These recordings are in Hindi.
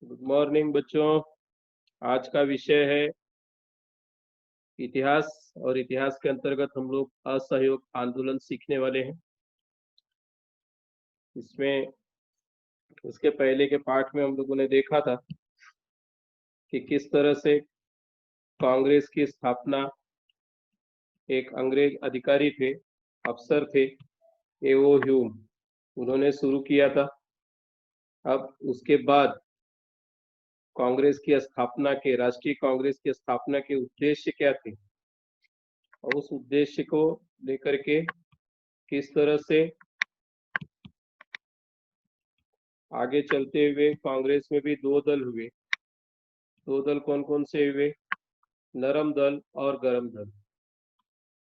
गुड मॉर्निंग बच्चों। आज का विषय है इतिहास और इतिहास के अंतर्गत हम लोग असहयोग आंदोलन सीखने वाले हैं। इसमें इसके पहले के पाठ में हम लोगों ने देखा था कि किस तरह से कांग्रेस की स्थापना एक अंग्रेज अधिकारी थे, अफसर थे, एओ ह्यूम, उन्होंने शुरू किया था। अब उसके बाद कांग्रेस की स्थापना के राष्ट्रीय कांग्रेस की स्थापना के उद्देश्य क्या थे और उस उद्देश्य को लेकर के किस तरह से आगे चलते हुए कांग्रेस में भी दो दल हुए। दो दल कौन कौन से हुए? नरम दल और गरम दल।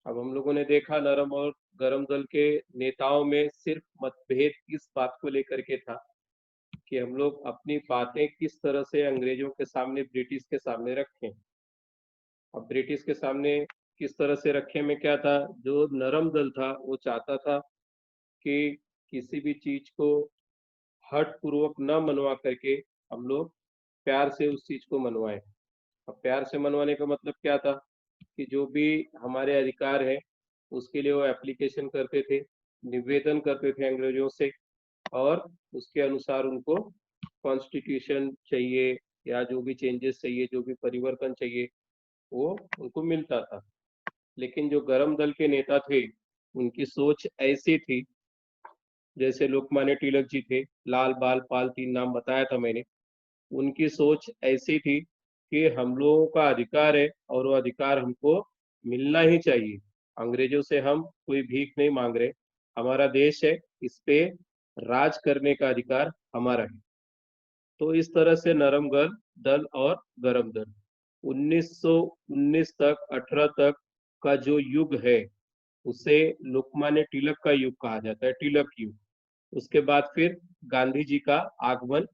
अब हम लोगों ने देखा नरम और गरम दल के नेताओं में सिर्फ मतभेद इस बात को लेकर के था कि हम लोग अपनी बातें किस तरह से अंग्रेजों के सामने, ब्रिटिश के सामने रखें। अब ब्रिटिश के सामने किस तरह से रखें में क्या था, जो नरम दल था वो चाहता था कि किसी भी चीज को हठ पूर्वक न मनवा करके हम लोग प्यार से उस चीज को मनवाएं। अब प्यार से मनवाने का मतलब क्या था कि जो भी हमारे अधिकार है उसके लिए वो एप्लीकेशन करते थे, निवेदन करते थे अंग्रेजों से, और उसके अनुसार उनको कॉन्स्टिट्यूशन चाहिए या जो भी चेंजेस चाहिए, जो भी परिवर्तन चाहिए, वो उनको मिलता था। लेकिन जो गरम दल के नेता थे उनकी सोच ऐसी थी, जैसे लोकमान्य तिलक जी थे, लाल बाल पाल तीन नाम बताया था मैंने। उनकी सोच ऐसी थी कि हम लोगों का अधिकार है और वो अधिकार हमको मिलना ही चाहिए। अंग्रेजों से हम कोई भीख नहीं मांग रहे, हमारा देश है, इस पे राज करने का अधिकार हमारा है। तो इस तरह से नरम गल दल और गरम दल 1919 तक 18 तक का जो युग है उसे लोकमान्य तिलक का युग कहा जाता है, तिलक युग। उसके बाद फिर गांधी जी का आगमन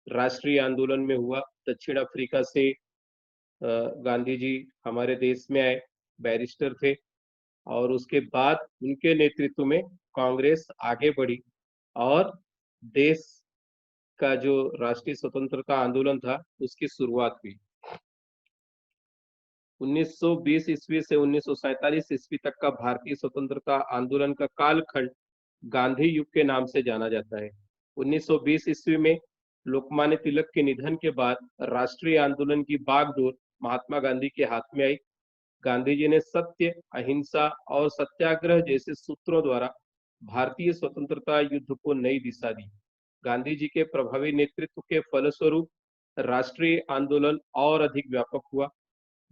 राष्ट्रीय आंदोलन में हुआ। दक्षिण अफ्रीका से गांधी जी हमारे देश में आए, बैरिस्टर थे, और उसके बाद उनके नेतृत्व में कांग्रेस आगे बढ़ी और देश का जो राष्ट्रीय स्वतंत्रता आंदोलन था उसकी शुरुआत हुई। 1920 ईस्वी से 1947 ईस्वी तक का भारतीय स्वतंत्रता आंदोलन का कालखंड गांधी युग के नाम से जाना जाता है। 1920 ईस्वी में लोकमान्य तिलक के निधन के बाद राष्ट्रीय आंदोलन की बागडोर महात्मा गांधी के हाथ में आई। गांधी जी ने सत्य, अहिंसा और सत्याग्रह जैसे सूत्रों द्वारा भारतीय स्वतंत्रता युद्ध को नई दिशा दी। गांधी जी के प्रभावी नेतृत्व के फलस्वरूप राष्ट्रीय आंदोलन और अधिक व्यापक हुआ।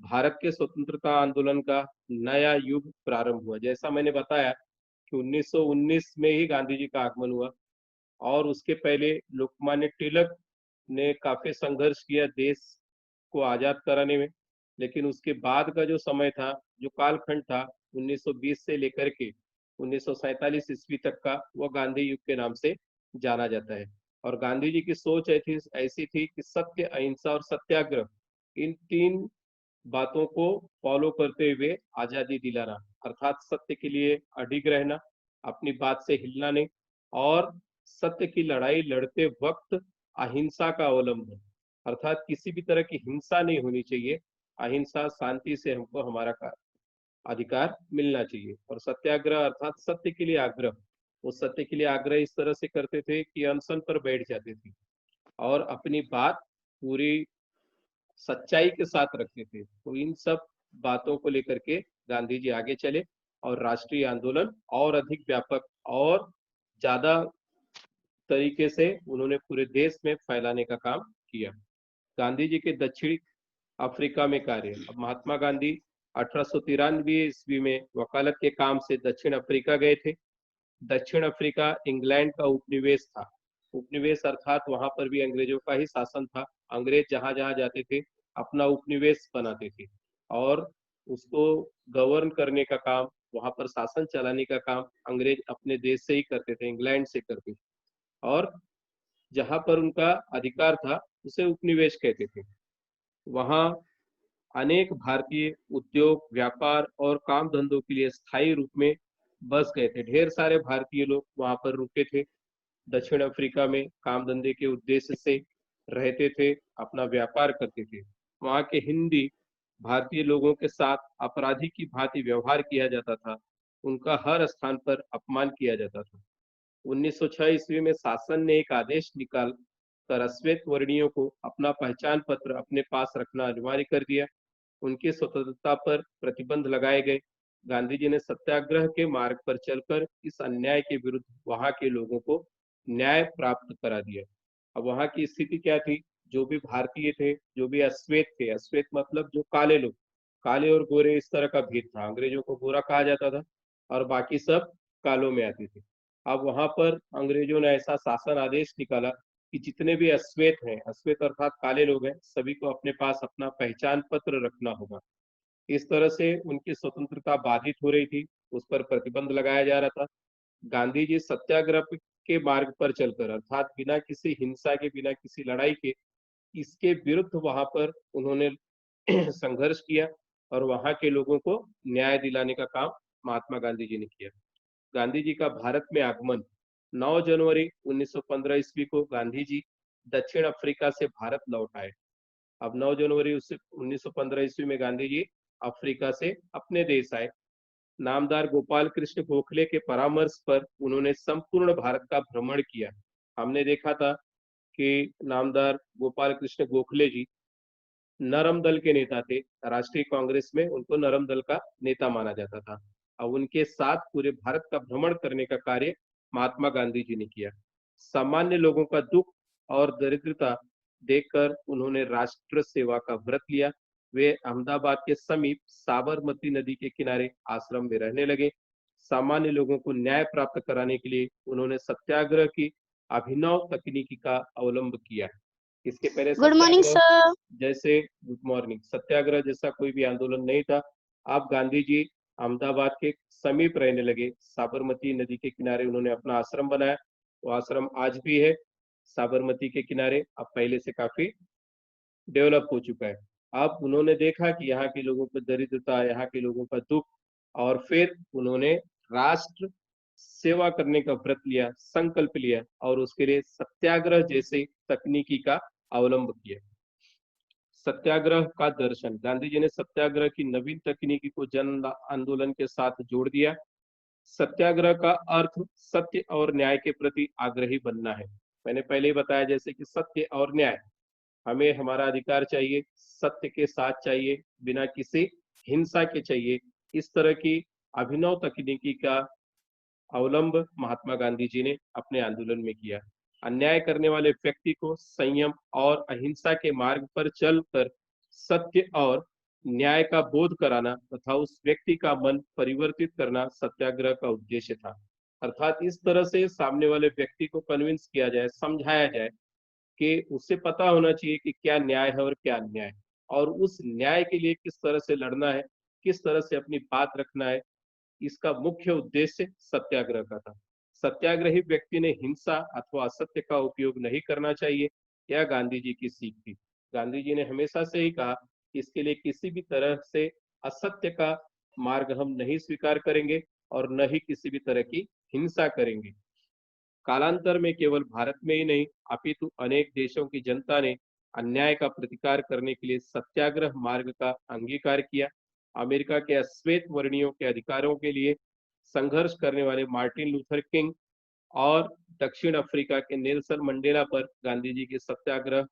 भारत के स्वतंत्रता आंदोलन का नया युग प्रारंभ हुआ। जैसा मैंने बताया कि 1919 में ही गांधी जी का आगमन हुआ, और उसके पहले लोकमान्य तिलक ने काफी संघर्ष किया देश को आजाद कराने में। लेकिन उसके बाद का जो समय था, जो कालखंड था 1920 से लेकर के 1947 ईस्वी तक का, वह गांधी युग के नाम से जाना जाता है। और गांधी जी की सोच ऐसी थी कि सत्य, अहिंसा और सत्याग्रह, इन तीन बातों को फॉलो करते हुए आजादी दिलाना, अर्थात सत्य के लिए अडिग रहना, अपनी बात से हिलना नहीं, और सत्य की लड़ाई लड़ते वक्त अहिंसा का अवलंबन, अर्थात किसी भी तरह की हिंसा नहीं होनी चाहिए। अहिंसा, शांति से हमको हमारा अधिकार मिलना चाहिए। और सत्याग्रह अर्थात सत्य के लिए आग्रह, वो सत्य के लिए आग्रह इस तरह से करते थे कि अनशन पर बैठ जाते थे और अपनी बात पूरी सच्चाई के साथ रखते थे। तो इन सब बातों को लेकर के गांधी जी आगे चले और राष्ट्रीय आंदोलन और अधिक व्यापक और ज्यादा तरीके से उन्होंने पूरे देश में फैलाने का काम किया। गांधी जी के दक्षिण अफ्रीका में कार्य। अब महात्मा गांधी 1893 ईस्वी में वकालत के काम से दक्षिण अफ्रीका गए थे। दक्षिण अफ्रीका इंग्लैंड का उपनिवेश था। उपनिवेश अर्थात वहां पर भी अंग्रेजों का ही शासन था। अंग्रेज जहां जहां जाते थे अपना उपनिवेश बनाते थे और उसको गवर्न करने का काम, वहां पर शासन चलाने का काम अंग्रेज अपने देश से ही करते थे, इंग्लैंड से करते थे। और जहां पर उनका अधिकार था उसे उपनिवेश कहते थे। वहां अनेक भारतीय उद्योग, व्यापार और काम धंधों के लिए स्थायी रूप में बस गए थे। ढेर सारे भारतीय लोग वहां पर रुके थे दक्षिण अफ्रीका में काम धंधे के उद्देश्य से। रहते थे, अपना व्यापार करते थे। वहाँ के हिंदी भारतीय लोगों के साथ अपराधी की भांति व्यवहार किया जाता था। उनका हर स्थान पर अपमान किया जाता था। 1906 ईस्वी में शासन ने एक आदेश निकाल कर अश्वेत वर्णियों को अपना पहचान पत्र अपने पास रखना अनिवार्य कर दिया। उनकी स्वतंत्रता पर प्रतिबंध लगाए गए। गांधी जी ने सत्याग्रह के मार्ग पर चलकर इस अन्याय के विरुद्ध वहां के लोगों को न्याय प्राप्त करा दिया। अब वहां की स्थिति क्या थी? जो भी भारतीय थे, जो भी अश्वेत थे, अश्वेत मतलब जो काले लोग, काले और गोरे इस तरह का भेद था। अंग्रेजों को गोरा कहा जाता था और बाकी सब कालों में आते थे। अब वहां पर अंग्रेजों ने ऐसा शासन आदेश निकाला कि जितने भी अश्वेत हैं, अश्वेत अर्थात काले लोग हैं, सभी को अपने पास अपना पहचान पत्र रखना होगा। इस तरह से उनकी स्वतंत्रता बाधित हो रही थी, उस पर प्रतिबंध लगाया जा रहा था। गांधी जी सत्याग्रह के मार्ग पर चलकर अर्थात बिना किसी हिंसा के, बिना किसी लड़ाई के, इसके विरुद्ध वहां पर उन्होंने संघर्ष किया और वहां के लोगों को न्याय दिलाने का काम महात्मा गांधी जी ने किया। गांधी जी का भारत में आगमन 9 जनवरी 1915 ईस्वी को गांधी जी दक्षिण अफ्रीका से भारत लौट आए। अब 9 जनवरी 1915 ईस्वी में गांधी जी अफ्रीका से अपने देश आए। नामदार गोपाल कृष्ण गोखले के परामर्श पर उन्होंने संपूर्ण भारत का भ्रमण किया। हमने देखा था कि नामदार गोपाल कृष्ण गोखले जी नरम दल के नेता थे। राष्ट्रीय कांग्रेस में उनको नरम दल का नेता माना जाता था। अब उनके साथ पूरे भारत का भ्रमण करने का कार्य महात्मा गांधी जी ने किया। सामान्य लोगों का दुख और दरिद्रता देखकर उन्होंने राष्ट्र सेवा का व्रत लिया। वे अहमदाबाद के समीप साबरमती नदी के किनारे आश्रम में रहने लगे। सामान्य लोगों को न्याय प्राप्त कराने के लिए उन्होंने सत्याग्रह की अभिनव तकनीकी का अवलंब किया। इसके पहले गुड मॉर्निंग सत्याग्रह सर। जैसे गुड मॉर्निंग, सत्याग्रह जैसा कोई भी आंदोलन नहीं था। अब गांधी जी अहमदाबाद के समीप रहने लगे। साबरमती नदी के किनारे उन्होंने अपना आश्रम बनाया। वो आश्रम आज भी है साबरमती के किनारे, अब पहले से काफी डेवलप हो चुका है। अब उन्होंने देखा कि यहाँ के लोगों पर दरिद्रता, यहाँ के लोगों का दुख, और फिर उन्होंने राष्ट्र सेवा करने का व्रत लिया, संकल्प लिया और उसके लिए सत्याग्रह जैसे तकनीकी का अवलंब किया। सत्याग्रह का दर्शन, गांधी जी ने सत्याग्रह की नवीन तकनीकी को जन आंदोलन के साथ जोड़ दिया। सत्याग्रह का अर्थ सत्य और न्याय के प्रति आग्रही बनना है। मैंने पहले ही बताया जैसे कि सत्य और न्याय, हमें हमारा अधिकार चाहिए, सत्य के साथ चाहिए, बिना किसी हिंसा के चाहिए। इस तरह की अभिनव तकनीकी का अवलंब महात्मा गांधी जी ने अपने आंदोलन में किया। अन्याय करने वाले व्यक्ति को संयम और अहिंसा के मार्ग पर चलकर सत्य और न्याय का बोध कराना तथा उस व्यक्ति का मन परिवर्तित करना सत्याग्रह का उद्देश्य था। अर्थात इस तरह से सामने वाले व्यक्ति को कन्विंस किया जाए, समझाया जाए कि उससे पता होना चाहिए कि क्या न्याय है और क्या अन्याय है, और उस न्याय के लिए किस तरह से लड़ना है, किस तरह से अपनी बात रखना है। इसका मुख्य उद्देश्य सत्याग्रह का था। सत्याग्रही व्यक्ति ने हिंसा अथवा असत्य का उपयोग नहीं करना चाहिए। यह गांधी जी की सीख थी। गांधी जी ने हमेशा से ही कहा कि इसके लिए किसी भी तरह से असत्य का मार्ग हम नहीं स्वीकार करेंगे और न ही किसी भी तरह की हिंसा करेंगे। कालांतर में केवल भारत में ही नहीं अपितु अनेक देशों की जनता ने अन्याय का प्रतिकार करने के लिए सत्याग्रह मार्ग का अंगीकार किया। अमेरिका के अश्वेत वर्णियों के अधिकारों के लिए संघर्ष करने वाले मार्टिन लूथर किंग और दक्षिण अफ्रीका के नेल्सन मंडेला पर गांधी जी के सत्याग्रह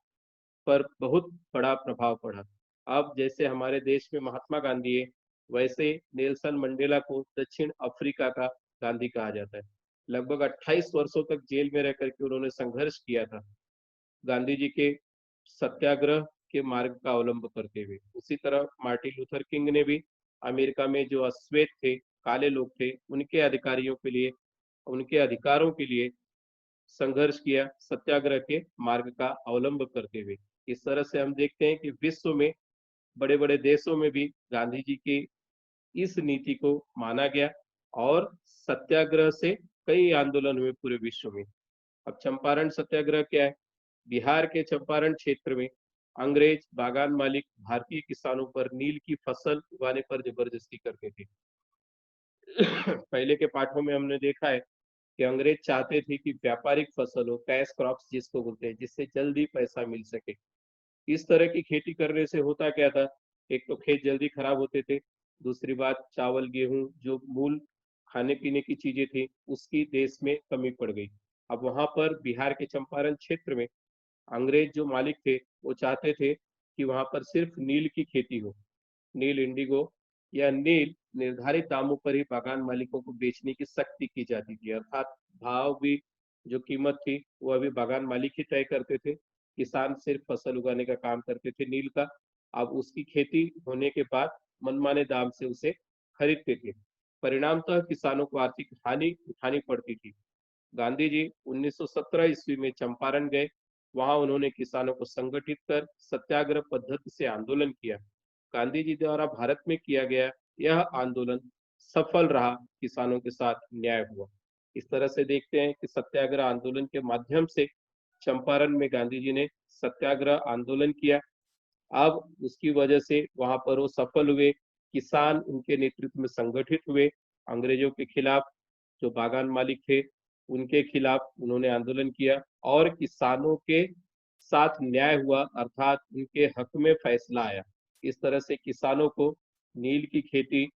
पर बहुत बड़ा प्रभाव पड़ा। अब जैसे हमारे देश में महात्मा गांधी है, वैसे नेल्सन मंडेला को दक्षिण अफ्रीका का गांधी कहा जाता है। लगभग 28 वर्षों तक जेल में रह करके उन्होंने संघर्ष किया था गांधी जी के सत्याग्रह के मार्ग का अवलंब करते हुए। उसी तरह मार्टिन लूथर किंग ने भी अमेरिका में जो अश्वेत थे, काले लोग थे, उनके अधिकारियों के लिए, उनके अधिकारों के लिए संघर्ष किया सत्याग्रह के मार्ग का अवलंब करते हुए। इस तरह से हम देखते हैं कि विश्व में बड़े बड़े देशों में भी गांधी जी की इस नीति को माना गया और सत्याग्रह से कई आंदोलन हुए पूरे विश्व में। अब चंपारण सत्याग्रह क्या है? बिहार के चंपारण क्षेत्र में अंग्रेज बागान मालिक भारतीय किसानों पर नील की फसल उगाने पर जबरदस्ती करते थे। पहले के पाठों में हमने देखा है कि अंग्रेज चाहते थे कि व्यापारिक फसल हो, कैश क्रॉप्स जिसको बोलते हैं, जिससे जल्दी पैसा मिल सके। इस तरह की खेती करने से होता क्या था, एक तो खेत जल्दी खराब होते थे, दूसरी बात चावल गेहूं जो मूल खाने पीने की चीजें थी उसकी देश में कमी पड़ गई। अब वहां पर बिहार के चंपारण क्षेत्र में अंग्रेज जो मालिक थे वो चाहते थे कि वहां पर सिर्फ नील की खेती हो, नील इंडिगो या नील निर्धारित दामों पर ही बागान मालिकों को बेचने की सख्ती की जाती थी, अर्थात भाव भी जो कीमत थी वो अभी बागान मालिक ही तय करते थे, किसान सिर्फ फसल उगाने का काम करते थे नील का। अब उसकी खेती होने के बाद मनमाने दाम से उसे खरीदते थे, परिणामतः किसानों को आर्थिक हानि उठानी पड़ती थी। गांधी जी 1917 ईस्वी में चंपारण गए, वहां उन्होंने किसानों को संगठित कर सत्याग्रह पद्धति से आंदोलन किया। गांधी जी द्वारा भारत में किया गया यह आंदोलन सफल रहा, किसानों के साथ न्याय हुआ। इस तरह से देखते हैं कि सत्याग्रह आंदोलन के माध्यम से चंपारण में गांधी जी ने सत्याग्रह आंदोलन किया। अब उसकी वजह से वहां पर वो सफल हुए, किसान उनके नेतृत्व में संगठित हुए, अंग्रेजों के खिलाफ जो बागान मालिक थे उनके खिलाफ उन्होंने आंदोलन किया और किसानों के साथ न्याय हुआ, अर्थात उनके हक में फैसला आया। इस तरह से किसानों को नील की खेती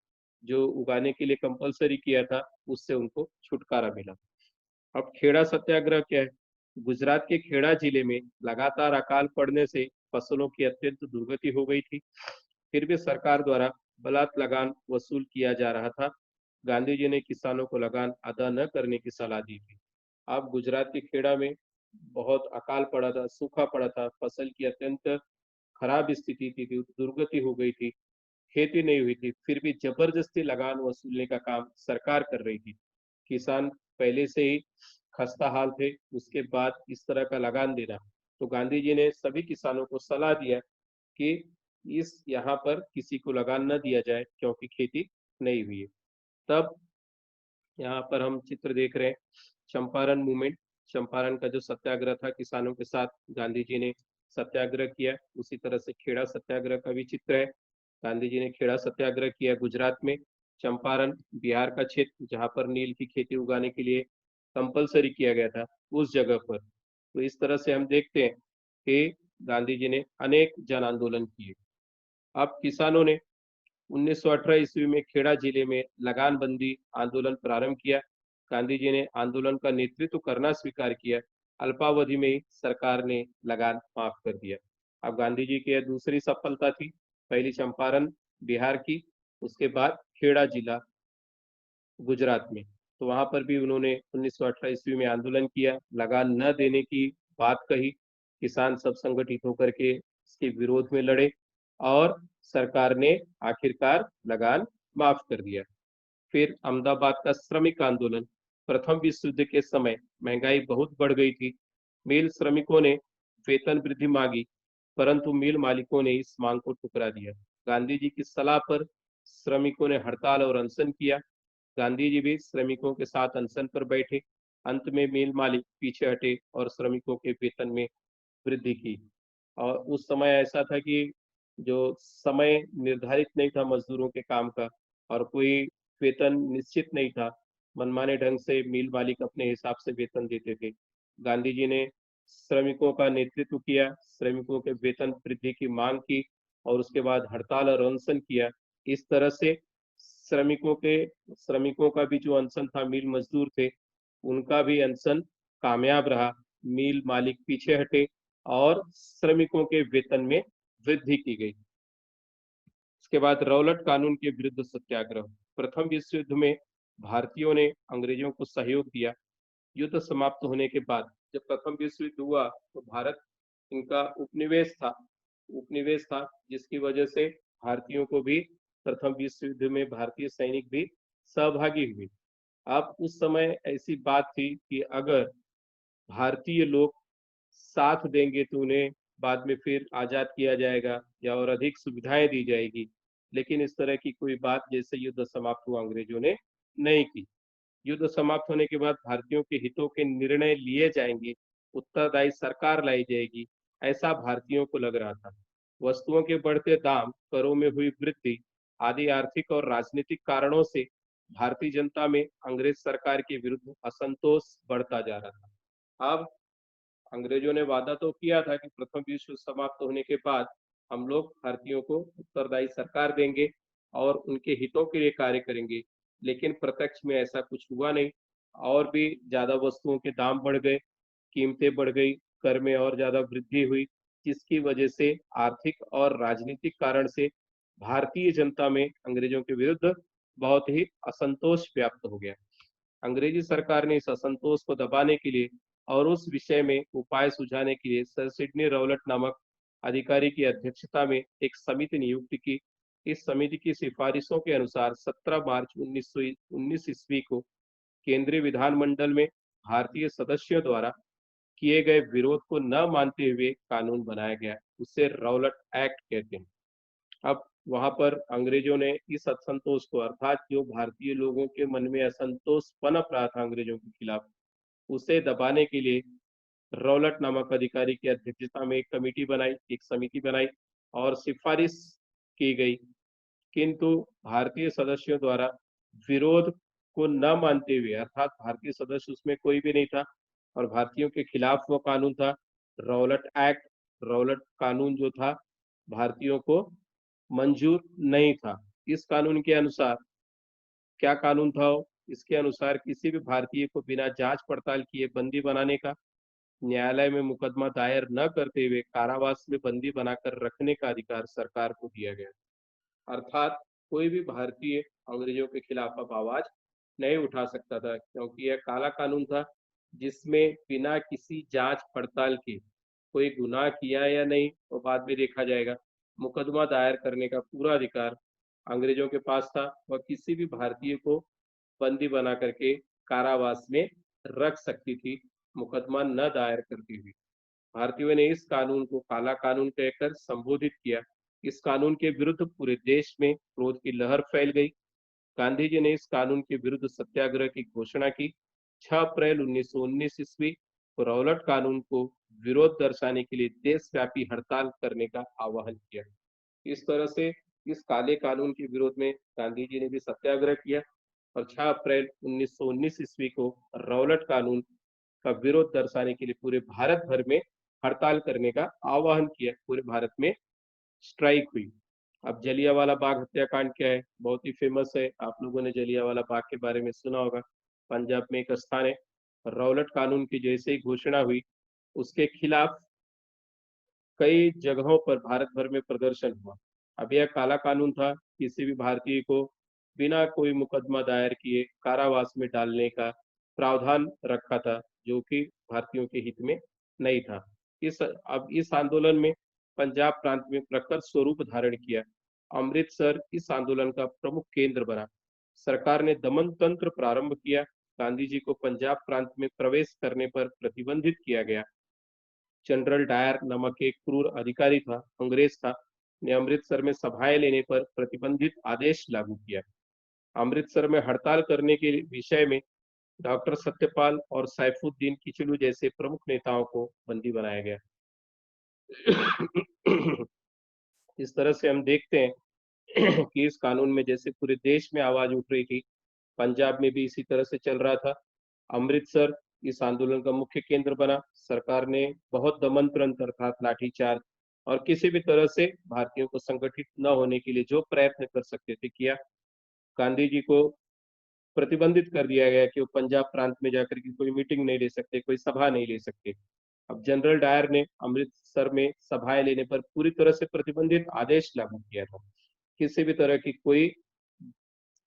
जो उगाने के लिए कंपलसरी किया था उससे उनको छुटकारा मिला। अब खेड़ा सत्याग्रह क्या है? गुजरात के खेड़ा जिले में लगातार अकाल पड़ने से फसलों की अत्यंत दुर्गति हो गई थी। फिर भी सरकार द्वारा बलात् लगान वसूल किया जा रहा था। गांधी जी ने किसानों को लगान अदा न करने की सलाह दी थी। अब गुजरात के खेड़ा में बहुत अकाल पड़ा था, सूखा पड़ा था, फसल की अत्यंत खराब स्थिति थी, दुर्गति हो गई थी, खेती नहीं हुई थी, फिर भी जबरदस्ती लगान वसूलने का काम सरकार कर रही थी। किसान पहले से ही खस्ता हाल थे, उसके बाद इस तरह का लगान देना, तो गांधी जी ने सभी किसानों को सलाह दिया कि इस यहाँ पर किसी को लगान न दिया जाए क्योंकि खेती नहीं हुई है। तब यहाँ पर हम चित्र देख रहे हैं चंपारण मूवमेंट, चंपारण का जो सत्याग्रह था किसानों के साथ गांधी जी ने सत्याग्रह किया, उसी तरह से खेड़ा सत्याग्रह का भी चित्र है। गांधी जी ने खेड़ा सत्याग्रह किया गुजरात में, चंपारण बिहार का क्षेत्र जहाँ पर नील की खेती उगाने के लिए कंपलसरी किया गया था उस जगह पर। तो इस तरह से हम देखते हैं कि गांधी जी ने अनेक जन आंदोलन किए। अब किसानों ने 1918 ईस्वी में खेड़ा जिले में लगान बंदी आंदोलन प्रारंभ किया। गांधी जी ने आंदोलन का नेतृत्व करना स्वीकार किया। अल्पावधि में ही सरकार ने लगान माफ कर दिया। अब गांधी जी की यह दूसरी सफलता थी, पहली चंपारण बिहार की, उसके बाद खेड़ा जिला गुजरात में। तो वहां पर भी उन्होंने 1918 ईस्वी में आंदोलन किया, लगान न देने की बात कही, किसान सब संगठित होकर के इसके विरोध में लड़े और सरकार ने आखिरकार लगान माफ कर दिया। फिर अहमदाबाद का श्रमिक आंदोलन, प्रथम विश्व युद्ध के समय महंगाई बहुत बढ़ गई थी, मिल श्रमिकों ने वेतन वृद्धि मांगी, परंतु मिल मालिकों ने इस मांग को ठुकरा दिया। गांधी जी की सलाह पर श्रमिकों ने हड़ताल और अनशन किया। गांधी जी भी श्रमिकों के साथ अनशन पर बैठे। अंत में मिल मालिक पीछे हटे और श्रमिकों के वेतन में वृद्धि की। और उस समय ऐसा था कि जो समय निर्धारित नहीं था मजदूरों के काम का और कोई वेतन निश्चित नहीं था, मनमाने ढंग से मिल मालिक अपने हिसाब से वेतन देते थे। गांधी जी ने श्रमिकों का नेतृत्व किया, श्रमिकों के वेतन वृद्धि की मांग की और उसके बाद हड़ताल और अनशन किया। इस तरह से श्रमिकों का भी जो अनशन था, मिल मजदूर थे उनका भी अनशन कामयाब रहा, मिल मालिक पीछे हटे और श्रमिकों के वेतन में वृद्धि की गई। इसके बाद रौलट कानून के विरुद्ध सत्याग्रह, प्रथम विश्व युद्ध में भारतीयों ने अंग्रेजों को सहयोग दिया। युद्ध समाप्त होने के बाद जब प्रथम विश्व युद्ध हुआ तो भारत इनका उपनिवेश था जिसकी वजह से भारतीयों को भी प्रथम विश्व युद्ध में भारतीय सैनिक भी सहभागी हुए। अब उस समय ऐसी बात थी कि अगर भारतीय लोग साथ देंगे तो उन्हें बाद में फिर आजाद किया जाएगा या और अधिक सुविधाएं दी जाएगी, लेकिन इस तरह की कोई बात जैसे युद्ध समाप्त हुआ अंग्रेजों ने नहीं की। युद्ध समाप्त होने के बाद भारतीयों के हितों के निर्णय लिए जाएंगे, उत्तरदायी सरकार लाई जाएगी, ऐसा भारतीयों को लग रहा था। वस्तुओं के बढ़ते दाम, करों में हुई वृद्धि आदि आर्थिक और राजनीतिक कारणों से भारतीय जनता में अंग्रेज सरकार के विरुद्ध असंतोष बढ़ता जा रहा था। अब अंग्रेजों ने वादा तो किया था कि प्रथम विश्व युद्ध समाप्त होने के बाद हम लोग भारतीयों को उत्तरदायी सरकार देंगे और उनके हितों के लिए कार्य करेंगे, लेकिन प्रत्यक्ष में ऐसा कुछ हुआ नहीं। और भी ज्यादा वस्तुओं के दाम बढ़ गए, कीमतें बढ़ गई, कर में और ज्यादा वृद्धि हुई, जिसकी वजह से आर्थिक और राजनीतिक कारण से भारतीय जनता में अंग्रेजों के विरुद्ध बहुत ही असंतोष व्याप्त हो गया। अंग्रेजी सरकार ने इस असंतोष को दबाने के लिए और उस विषय में उपाय सुझाने के लिए सर सिडनी रौलट नामक अधिकारी की अध्यक्षता में एक समिति नियुक्त की। इस समिति की सिफारिशों के अनुसार 17 मार्च 1919 ईस्वी को केंद्रीय विधानमंडल में भारतीय सदस्यों द्वारा किए गए विरोध को न मानते हुए कानून बनाया गया। उसे रौलट एक्ट कहते हैं। अब वहां पर अंग्रेजों ने इस असंतोष को, अर्थात जो भारतीय लोगों के मन में असंतोष पनप रहा था अंग्रेजों के खिलाफ, उसे दबाने के लिए रौलट नामक अधिकारी की अध्यक्षता में एक कमेटी बनाई, एक समिति बनाई और सिफारिश की गई। किंतु भारतीय सदस्यों द्वारा विरोध को न मानते हुए, अर्थात भारतीय सदस्य उसमें कोई भी नहीं था और भारतीयों के खिलाफ वो कानून था, रौलट एक्ट, रौलट कानून जो था भारतीयों को मंजूर नहीं था। इस कानून के अनुसार क्या कानून था वो? इसके अनुसार किसी भी भारतीय को बिना जांच पड़ताल किए बंदी बनाने का, न्यायालय में मुकदमा दायर न करते हुए कारावास में बंदी बनाकर रखने का अधिकार सरकार को दिया गया। अर्थात कोई भी भारतीय अंग्रेजों के खिलाफ अब आवाज नहीं उठा सकता था, क्योंकि यह काला कानून था जिसमें बिना किसी जांच पड़ताल के कोई गुनाह किया या नहीं वो बाद में देखा जाएगा, मुकदमा दायर करने का पूरा अधिकार अंग्रेजों के पास था। वह किसी भी भारतीय को बंदी बना करके कारावास में रख सकती थी, मुकदमा न दायर करती हुई। भारतीयों ने इस कानून को काला कानून कहकर संबोधित किया। इस कानून के विरुद्ध पूरे देश में क्रोध की लहर फैल गई। गांधी जी ने इस कानून के विरुद्ध सत्याग्रह की घोषणा की। 6 अप्रैल 1919 ईस्वी को रौलट कानून को विरोध दर्शाने के लिए देशव्यापी हड़ताल करने का आह्वान किया। इस तरह से इस काले कानून के विरोध में गांधी जी ने भी सत्याग्रह किया और 6 अप्रैल 1919 ईस्वी को रौलट कानून का विरोध दर्शाने के लिए पूरे भारत भर में हड़ताल करने का आह्वान किया। पूरे भारत में स्ट्राइक हुई। अब जलियांवाला बाग हत्याकांड क्या है? बहुत ही फेमस है, आप लोगों ने जलियांवाला बाग के बारे में सुना होगा। पंजाब में एक स्थान है। रौलट कानून की जैसे ही घोषणा हुई, उसके खिलाफ कई जगहों पर भारत भर में प्रदर्शन हुआ। अब यह काला कानून था, किसी भी भारतीय को बिना कोई मुकदमा दायर किए कारावास में डालने का प्रावधान रखा था, जो कि भारतीयों के हित में नहीं था। इस आंदोलन में पंजाब प्रांत में प्रखर स्वरूप धारण किया। अमृतसर इस आंदोलन का प्रमुख केंद्र बना। सरकार ने दमन तंत्र प्रारंभ किया। गांधी जी को पंजाब प्रांत में प्रवेश करने पर प्रतिबंधित किया गया। जनरल डायर नामक एक क्रूर अधिकारी था, अंग्रेज था, ने अमृतसर में सभाएं लेने पर प्रतिबंधित आदेश लागू किया। अमृतसर में हड़ताल करने के विषय में डॉक्टर सत्यपाल और सैफुद्दीन किचलू जैसे प्रमुख नेताओं को बंदी बनाया गया। इस तरह से हम देखते हैं कि इस कानून में जैसे पूरे देश में आवाज उठ रही थी, पंजाब में भी इसी तरह से चल रहा था। अमृतसर इस आंदोलन का मुख्य केंद्र बना। सरकार ने बहुत दमन तंत्र अर्थात लाठीचार्ज और किसी भी तरह से भारतीयों को संगठित न होने के लिए जो प्रयत्न कर सकते थे किया। गांधी जी को प्रतिबंधित कर दिया गया कि वो पंजाब प्रांत में जाकर के कोई मीटिंग नहीं ले सकते, कोई सभा नहीं ले सकते। अब जनरल डायर ने अमृतसर में सभाएं लेने पर पूरी तरह से प्रतिबंधित आदेश लागू किया था। किसी भी तरह की कोई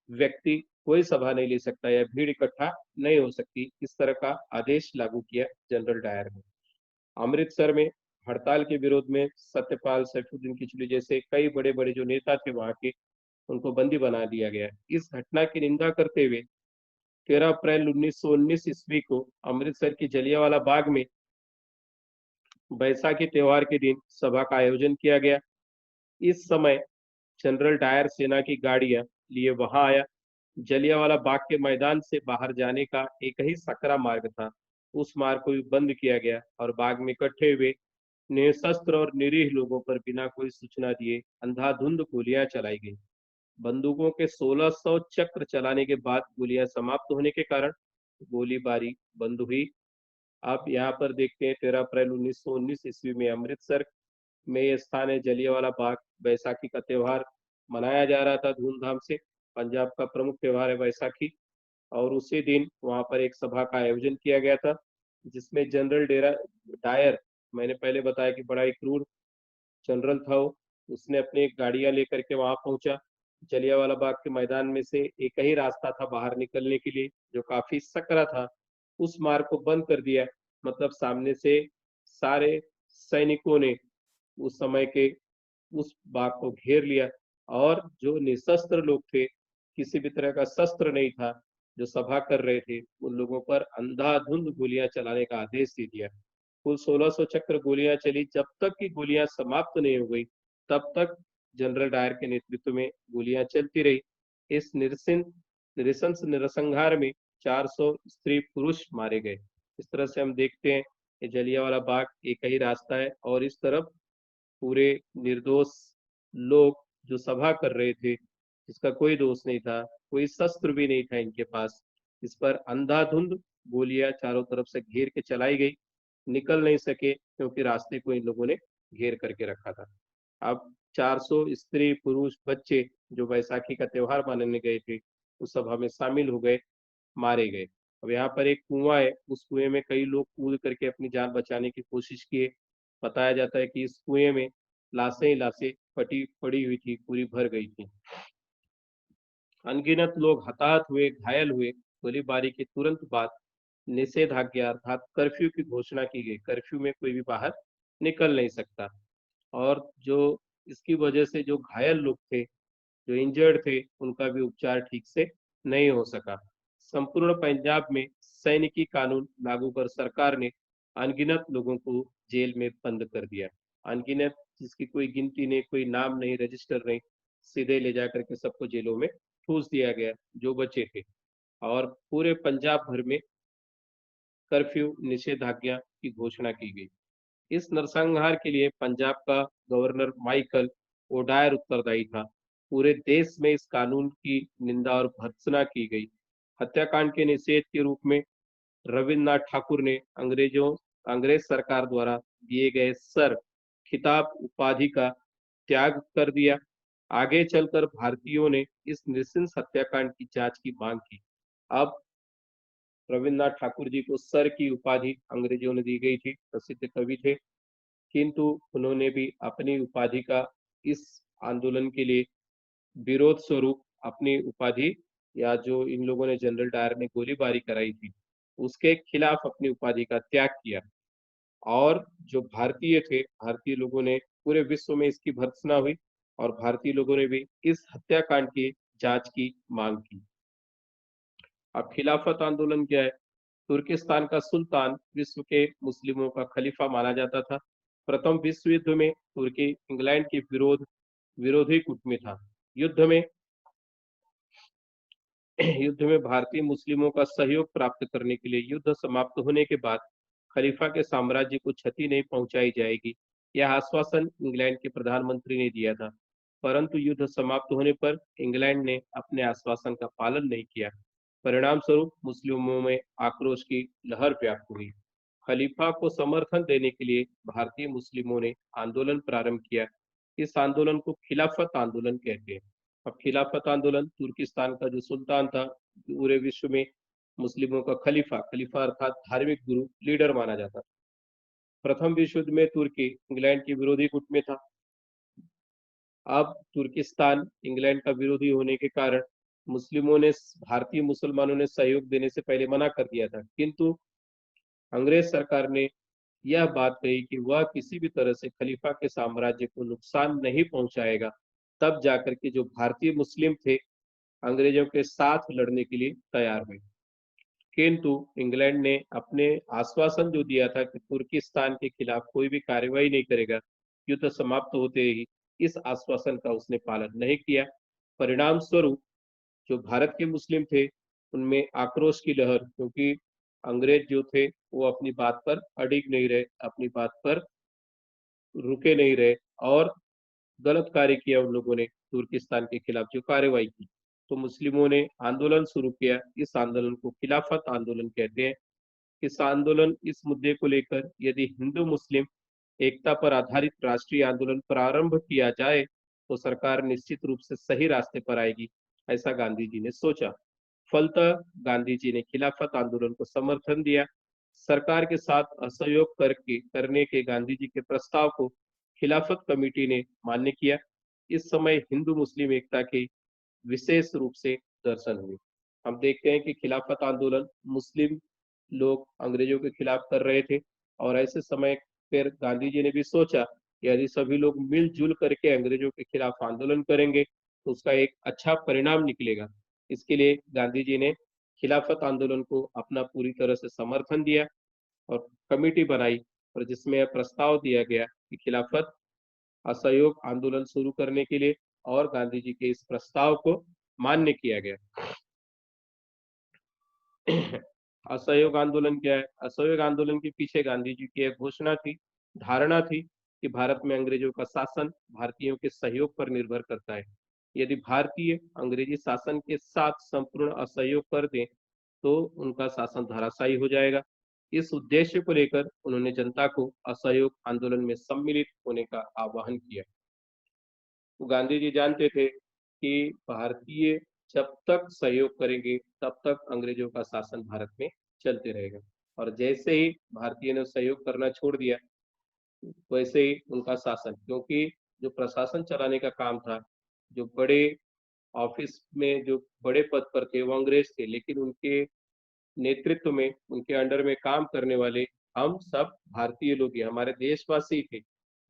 व्यक्ति कोई सभा नहीं ले सकता या भीड़ इकट्ठा नहीं हो सकती, इस तरह का आदेश लागू किया जनरल डायर ने। अमृतसर में हड़ताल के विरोध में सत्यपाल, सैफुद्दीन किचलू जैसे कई बड़े बड़े जो नेता थे वहां के, उनको बंदी बना दिया गया। इस घटना की निंदा करते हुए 13 अप्रैल 1919 ईस्वी को अमृतसर की जलियांवाला बाग में बैसाखी त्योहार के दिन सभा का आयोजन किया गया। इस समय जनरल डायर सेना की गाड़ियां लिए वहां आया। जलियांवाला बाग के मैदान से बाहर जाने का एक ही सकरा मार्ग था। उस मार्ग को भी बंद किया गया और बाग में इकट्ठे हुए निशस्त्र और निरीह लोगों पर बिना कोई सूचना दिए अंधाधुंध गोलियां चलाई गई। बंदूकों के 1600 चक्र चलाने के बाद गोलियां समाप्त होने के कारण गोलीबारी बंद हुई। आप यहाँ पर देखते हैं 13 अप्रैल 1919 ईस्वी में अमृतसर में ये स्थान है जलियांवाला बाग। बैसाखी का त्योहार मनाया जा रहा था धूमधाम से। पंजाब का प्रमुख त्योहार है बैसाखी। और उसी दिन वहां पर एक सभा का आयोजन किया गया था, जिसमें जनरल डेरा डायर, मैंने पहले बताया कि बड़ा ही क्रूर जनरल था वो, उसने अपनी गाड़ियां लेकर के वहां पहुंचा। जलियांवाला बाग के मैदान में से एक ही रास्ता था बाहर निकलने के लिए, जो काफी सकरा था। उस मार्ग को बंद कर दिया, मतलब सामने से सारे सैनिकों ने उस समय के उस बाग को घेर लिया। और जो निशस्त्र लोग थे, किसी भी तरह का शस्त्र नहीं था, जो सभा कर रहे थे, उन लोगों पर अंधाधुंध गोलियां चलाने का आदेश दे दिया। कुल 1600 चक्र गोलियां चली। जब तक की गोलियां समाप्त नहीं हो गई, तब तक जनरल डायर के नेतृत्व में गोलियां चलती रही। इस नृशंस नरसंहार में 400 स्त्री पुरुष मारे गए। इस तरह से हम देखते हैं कि जलियांवाला बाग एक ही रास्ता है, और इस तरफ पूरे निर्दोष लोग जो सभा कर रहे थे, जिसका कोई दोष नहीं था, कोई शस्त्र भी नहीं था इनके पास, इस पर अंधाधुंध गोलियां चारों तरफ से घेर के चलाई गई। निकल नहीं सके क्योंकि रास्ते को इन लोगों ने घेर करके रखा था। अब 400 स्त्री पुरुष बच्चे जो बैसाखी का त्योहार मनाने गए थे, उस सभा में शामिल हो गए, मारे गए। अब यहाँ पर एक कुआं है, उस कुएं में कई लोग कूद करके अपनी जान बचाने की कोशिश किए। बताया जाता है कि इस कुएं में लाशें ही लाशें फटी पड़ी हुई थी, पूरी भर गई थी। अनगिनत लोग हताहत हुए, घायल हुए। गोलीबारी के तुरंत बाद निषेधाज्ञा अर्थात कर्फ्यू की घोषणा की गई। कर्फ्यू में कोई भी बाहर निकल नहीं सकता। और जो इसकी वजह से जो घायल लोग थे, जो इंजर्ड थे, उनका भी उपचार ठीक से नहीं हो सका। संपूर्ण पंजाब में सैनिकी कानून लागू कर सरकार ने अनगिनत लोगों को जेल में बंद कर दिया। अनगिनत, जिसकी कोई गिनती नहीं, कोई नाम नहीं, रजिस्टर नहीं, सीधे ले जाकर के सबको जेलों में ठूस दिया गया जो बचे थे। और पूरे पंजाब भर में कर्फ्यू निषेधाज्ञा की घोषणा की गई। इस नरसंहार के लिए पंजाब का गवर्नर माइकल ओडायर उत्तरदायी था। पूरे देश में इस कानून की निंदा और भर्त्सना की गई। हत्याकांड के निषेध के रूप में रविन्द्रनाथ ठाकुर ने अंग्रेज सरकार द्वारा दिए गए सर खिताब उपाधि का त्याग कर दिया। आगे चलकर भारतीयों ने इस नृशंस हत्याकांड की जांच की मांग की। अब रविन्द्रनाथ ठाकुर जी को सर की उपाधि अंग्रेजों ने दी गई थी, प्रसिद्ध कवि थे, किंतु उन्होंने भी अपनी उपाधि का इस आंदोलन के लिए विरोध स्वरूप अपनी उपाधि, या जो इन लोगों ने जनरल डायर ने गोलीबारी कराई थी, उसके खिलाफ अपनी उपाधि का त्याग किया। और जो भारतीय थे, भारतीय लोगों ने, पूरे विश्व में इसकी भर्त्सना हुई, और भारतीय लोगों ने भी इस हत्याकांड की जांच की मांग की। अब खिलाफत आंदोलन क्या है? तुर्किस्तान का सुल्तान विश्व के मुस्लिमों का खलीफा माना जाता था। प्रथम विश्व युद्ध में तुर्की इंग्लैंड के विरोधी गुट में था। युद्ध में युद्ध में भारतीय मुस्लिमों का सहयोग प्राप्त करने के लिए युद्ध समाप्त होने के बाद खलीफा के साम्राज्य को क्षति नहीं पहुंचाई जाएगी, यह आश्वासन इंग्लैंड के प्रधानमंत्री ने दिया था। परंतु युद्ध समाप्त होने पर इंग्लैंड ने अपने आश्वासन का पालन नहीं किया। परिणाम स्वरूप मुस्लिमों में आक्रोश की लहर व्याप्त हुई। खलीफा को समर्थन देने के लिए भारतीय मुस्लिमों ने आंदोलन प्रारंभ किया। इस आंदोलन को खिलाफत आंदोलन कहते हैं। अब खिलाफत आंदोलन, तुर्किस्तान का जो सुल्तान था, पूरे विश्व में मुस्लिमों का खलीफा, खलीफा अर्थात धार्मिक गुरु, लीडर माना जाता था। प्रथम विश्व युद्ध में तुर्की इंग्लैंड के विरोधी गुट में था। अब तुर्किस्तान इंग्लैंड का विरोधी होने के कारण मुस्लिमों ने, भारतीय मुसलमानों ने सहयोग देने से पहले मना कर दिया था, किंतु अंग्रेज सरकार ने यह बात कही कि वह किसी भी तरह से खलीफा के साम्राज्य को नुकसान नहीं पहुंचाएगा। तब जाकर के जो भारतीय मुस्लिम थे, अंग्रेजों के साथ लड़ने के लिए तैयार हुए। किंतु इंग्लैंड ने अपने आश्वासन जो दिया था कि तुर्किस्तान के खिलाफ कोई भी कार्रवाई नहीं करेगा युद्ध समाप्त होते ही, इस आश्वासन का उसने पालन नहीं किया। परिणाम स्वरूप जो भारत के मुस्लिम थे, उनमें आक्रोश की लहर, क्योंकि अंग्रेज जो थे वो अपनी बात पर अडिग नहीं रहे, अपनी बात पर रुके नहीं रहे, और गलत कार्य किया उन लोगों ने। तुर्किस्तान के खिलाफ जो कार्रवाई की, तो मुस्लिमों ने आंदोलन शुरू किया। इस आंदोलन को खिलाफत आंदोलन कहते हैं। इस आंदोलन इस मुद्दे को लेकर यदि हिंदू मुस्लिम एकता पर आधारित राष्ट्रीय आंदोलन प्रारंभ किया जाए तो सरकार निश्चित रूप से सही रास्ते पर आएगी, ऐसा गांधी जी ने सोचा। फलतः गांधी जी ने खिलाफत आंदोलन को समर्थन दिया। सरकार के साथ असहयोग करने के गांधी जी के प्रस्ताव को खिलाफत कमेटी ने मान्य किया। इस समय हिंदू मुस्लिम एकता के विशेष रूप से दर्शन हुए। हम देखते हैं कि खिलाफत आंदोलन मुस्लिम लोग अंग्रेजों के खिलाफ कर रहे थे, और ऐसे समय फिर गांधी जी ने भी सोचा कि यदि सभी लोग मिलजुल करके अंग्रेजों के खिलाफ आंदोलन करेंगे तो उसका एक अच्छा परिणाम निकलेगा। इसके लिए गांधी जी ने खिलाफत आंदोलन को अपना पूरी तरह से समर्थन दिया और कमेटी बनाई, और जिसमें यह प्रस्ताव दिया गया कि खिलाफत असहयोग आंदोलन शुरू करने के लिए, और गांधी जी के इस प्रस्ताव को मान्य किया गया। असहयोग आंदोलन क्या है? असहयोग आंदोलन के पीछे गांधी जी की एक घोषणा थी, धारणा थी कि भारत में अंग्रेजों का शासन भारतीयों के सहयोग पर निर्भर करता है। यदि भारतीय अंग्रेजी शासन के साथ संपूर्ण असहयोग कर दें तो उनका शासन धराशायी हो जाएगा। इस उद्देश्य को लेकर उन्होंने जनता को असहयोग आंदोलन में सम्मिलित होने का आह्वान किया। तो गांधी जी जानते थे कि भारतीय जब तक सहयोग करेंगे तब तक अंग्रेजों का शासन भारत में चलते रहेगा, और जैसे ही भारतीय ने सहयोग करना छोड़ दिया वैसे ही उनका शासन, क्योंकि जो प्रशासन चलाने का काम था, जो बड़े ऑफिस में जो बड़े पद पर थे वो अंग्रेज थे, लेकिन उनके नेतृत्व में उनके अंडर में काम करने वाले हम सब भारतीय लोग ही, हमारे देशवासी थे।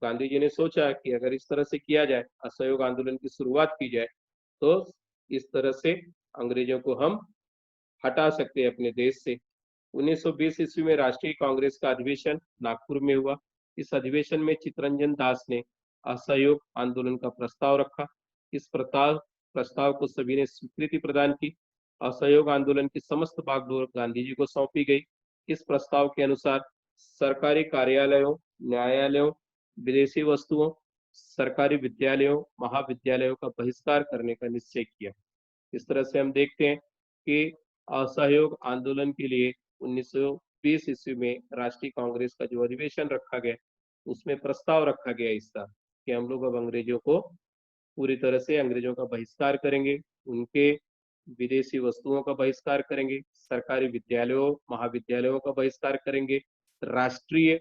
गांधी जी ने सोचा कि अगर इस तरह से किया जाए, असहयोग आंदोलन की शुरुआत की जाए, तो इस तरह से अंग्रेजों को हम हटा सकते हैं अपने देश से। 1920 ईस्वी में राष्ट्रीय कांग्रेस का अधिवेशन नागपुर में हुआ। इस अधिवेशन में चित्तरंजन दास ने असहयोग आंदोलन का प्रस्ताव रखा। इस प्रस्ताव को सभी ने स्वीकृति प्रदान की। असहयोग आंदोलन की समस्त बागडोर गांधी जी को सौंपी गई। इस प्रस्ताव के अनुसार सरकारी कार्यालयों, न्यायालयों, विदेशी वस्तुओं, सरकारी विद्यालयों, महाविद्यालयों का बहिष्कार करने का निश्चय किया। इस तरह से हम देखते हैं कि असहयोग आंदोलन के लिए 1920 ईस्वी में राष्ट्रीय कांग्रेस का जो अधिवेशन रखा गया, उसमें प्रस्ताव रखा गया इसका कि हम लोग अब अंग्रेजों को पूरी तरह से अंग्रेजों का बहिष्कार करेंगे, उनके विदेशी वस्तुओं का बहिष्कार करेंगे, सरकारी विद्यालयों, महाविद्यालयों का बहिष्कार करेंगे, राष्ट्रीय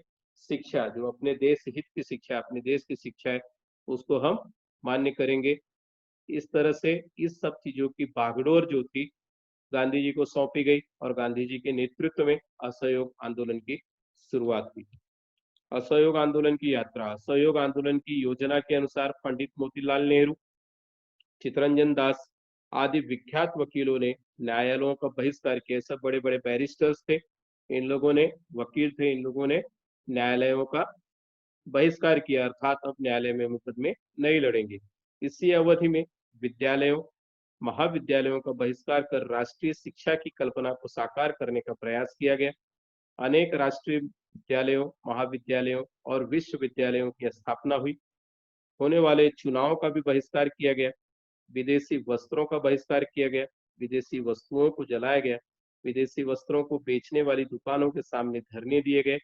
शिक्षा जो अपने देश हित की शिक्षा, अपने देश की शिक्षा है, उसको हम मान्य करेंगे। इस तरह से इस सब चीजों की बागडोर जो थी गांधी जी को सौंपी गई, और गांधी जी के नेतृत्व में असहयोग आंदोलन की शुरुआत हुई। असहयोग आंदोलन की यात्रा। असहयोग आंदोलन की योजना के अनुसार पंडित मोतीलाल नेहरू, चित्तरंजन दास आदि विख्यात वकीलों ने न्यायालयों का बहिष्कार किया। सब बड़े बड़े बैरिस्टर्स थे, इन लोगों ने, वकील थे, इन लोगों ने न्यायालयों का बहिष्कार किया, अर्थात अब न्यायालय में मुकदमे नहीं लड़ेंगे। इसी अवधि में विद्यालयों, महाविद्यालयों का बहिष्कार कर राष्ट्रीय शिक्षा की कल्पना को साकार करने का प्रयास किया गया। अनेक राष्ट्रीय विद्यालयों, महाविद्यालयों और विश्वविद्यालयों की स्थापना हुई। होने वाले चुनाव का भी बहिष्कार किया गया। विदेशी वस्त्रों का बहिष्कार किया गया। विदेशी वस्तुओं को जलाया गया। विदेशी वस्त्रों को बेचने वाली दुकानों के सामने धरने दिए गए।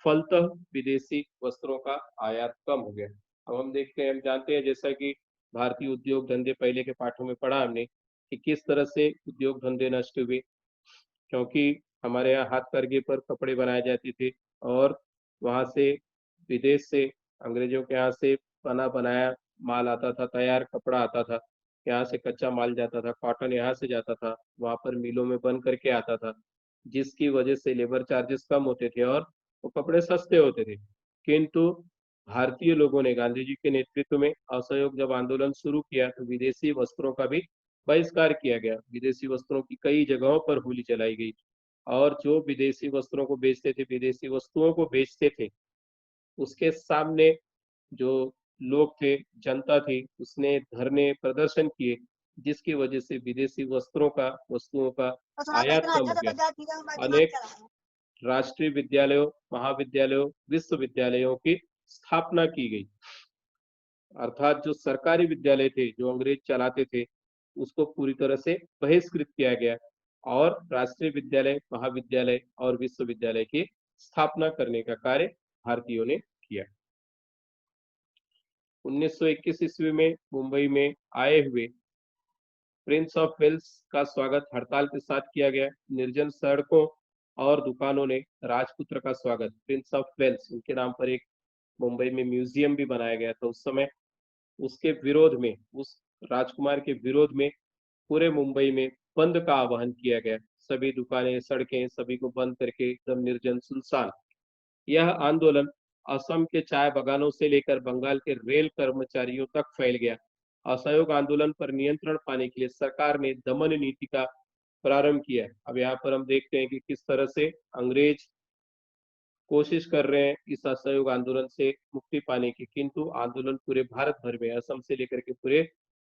फलतः विदेशी वस्त्रों का आयात कम हो गया। अब हम देखते हैं, हम जानते हैं, जैसा कि भारतीय उद्योग धंधे पहले के पाठों में पढ़ा हमने कि किस तरह से उद्योग धंधे नष्ट हुए, क्योंकि हमारे यहाँ हाथ करघे पर कपड़े बनाए जाते थे, और वहां से विदेश से, अंग्रेजों के यहाँ से बना बनाया माल आता था, तैयार कपड़ा आता था, यहाँ से कच्चा माल जाता था, कॉटन यहाँ से जाता था, वहां पर मिलों में बन करके आता था, जिसकी वजह से लेबर चार्जेस कम होते थे और वो कपड़े सस्ते होते थे। किंतु भारतीय लोगों ने गांधी जी के नेतृत्व में असहयोग जब आंदोलन शुरू किया तो विदेशी वस्त्रों का भी बहिष्कार किया गया। विदेशी वस्त्रों की कई जगहों पर होली चलाई गई, और जो विदेशी वस्त्रों को बेचते थे, विदेशी वस्तुओं को बेचते थे, उसके सामने जो लोग थे, जनता थी, उसने धरने प्रदर्शन किए, जिसकी वजह से विदेशी वस्तुओं का आयात कम हो गया। अनेक राष्ट्रीय विद्यालयों, महाविद्यालयों, विश्वविद्यालयों की स्थापना की गई। अर्थात जो सरकारी विद्यालय थे, जो अंग्रेज चलाते थे, उसको पूरी तरह से बहिष्कृत किया गया और राष्ट्रीय विद्यालय, महाविद्यालय और विश्वविद्यालय की स्थापना करने का कार्य भारतीयों ने किया। 1921 ईस्वी में मुंबई में आए हुए प्रिंस ऑफ वेल्स का स्वागत हड़ताल के साथ किया गया। निर्जन सड़कों और दुकानों ने राजपुत्र का स्वागत, प्रिंस ऑफ वेल्स, उनके नाम पर एक मुंबई में म्यूजियम भी बनाया गया था उस समय। उसके विरोध में, उस राजकुमार के विरोध में पूरे मुंबई में बंद का आह्वान किया गया। सभी दुकानें, सड़कें सभी को बंद करके एकदम निर्जन सुनसान। यह आंदोलन असम के चाय बागानों से लेकर बंगाल के रेल कर्मचारियों तक फैल गया। असहयोग आंदोलन पर नियंत्रण पाने के लिए सरकार ने दमन नीति का प्रारंभ किया। अब यहाँ पर हम देखते हैं कि किस तरह से अंग्रेज कोशिश कर रहे हैं इस असहयोग आंदोलन से मुक्ति पाने की, किंतु आंदोलन पूरे भारत भर में, असम से लेकर के पूरे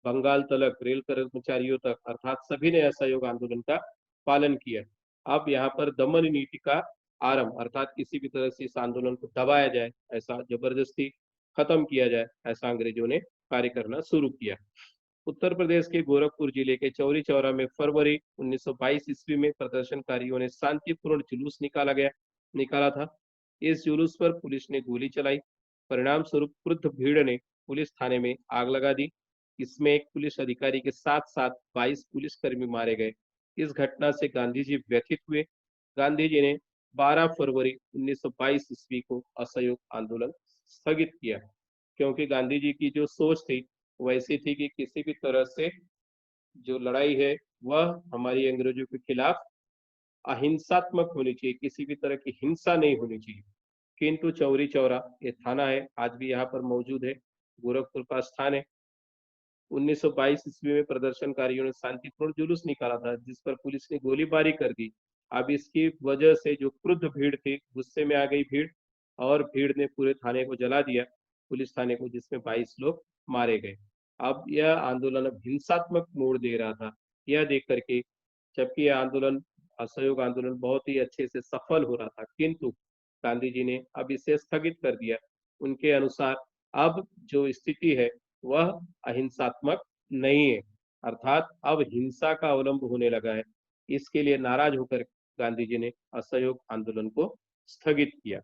बंगाल तलक, रेल कर्मचारियों तक, अर्थात सभी ने असहयोग आंदोलन का पालन किया। अब यहाँ पर दमन नीति का आरंभ, अर्थात किसी भी तरह से इस आंदोलन को दबाया जाए, ऐसा जबरदस्ती खत्म किया जाए, ऐसा अंग्रेजों ने कार्य करना शुरू किया। उत्तर प्रदेश के गोरखपुर जिले के चौरी चौरा में फरवरी 1922 ईस्वी में प्रदर्शनकारियों ने शांतिपूर्ण जुलूस निकाला था। इस जुलूस पर पुलिस ने गोली चलाई। परिणाम स्वरूप क्रुद्ध भीड़ ने पुलिस थाने में आग लगा दी। इसमें एक पुलिस अधिकारी के साथ साथ 22 पुलिसकर्मी मारे गए। इस घटना से गांधी जी व्यथित हुए। गांधी जी ने 12 फरवरी 1922 ईस्वी को असहयोग आंदोलन स्थगित किया, क्योंकि गांधी जी की जो सोच थी वैसी थी कि किसी भी तरह से जो लड़ाई है वह हमारी अंग्रेजों के खिलाफ अहिंसात्मक होनी चाहिए, किसी भी तरह की हिंसा नहीं होनी चाहिए। किंतु चौरी चौरा ये थाना है, आज भी यहाँ पर मौजूद है, गोरखपुर का स्थान है। 1922 ईस्वी में प्रदर्शनकारियों ने शांतिपूर्ण जुलूस निकाला था, जिस पर पुलिस ने गोलीबारी कर दी। अब इसकी वजह से जो क्रुद्ध भीड़ थी, गुस्से में आ गई भीड़, और भीड़ ने पूरे थाने को जला दिया, पुलिस थाने को, जिसमें 22 लोग मारे गए। अब यह आंदोलन अब हिंसात्मक मोड़ दे रहा था। यह देख करके, जबकि यह आंदोलन, असहयोग आंदोलन बहुत ही अच्छे से सफल हो रहा था, किंतु गांधी जी ने अब इसे स्थगित कर दिया। उनके अनुसार अब जो स्थिति है वह अहिंसात्मक नहीं है, अर्थात अब हिंसा का अवलंब होने लगा है। इसके लिए नाराज होकर गांधी जी ने असहयोग आंदोलन को स्थगित किया।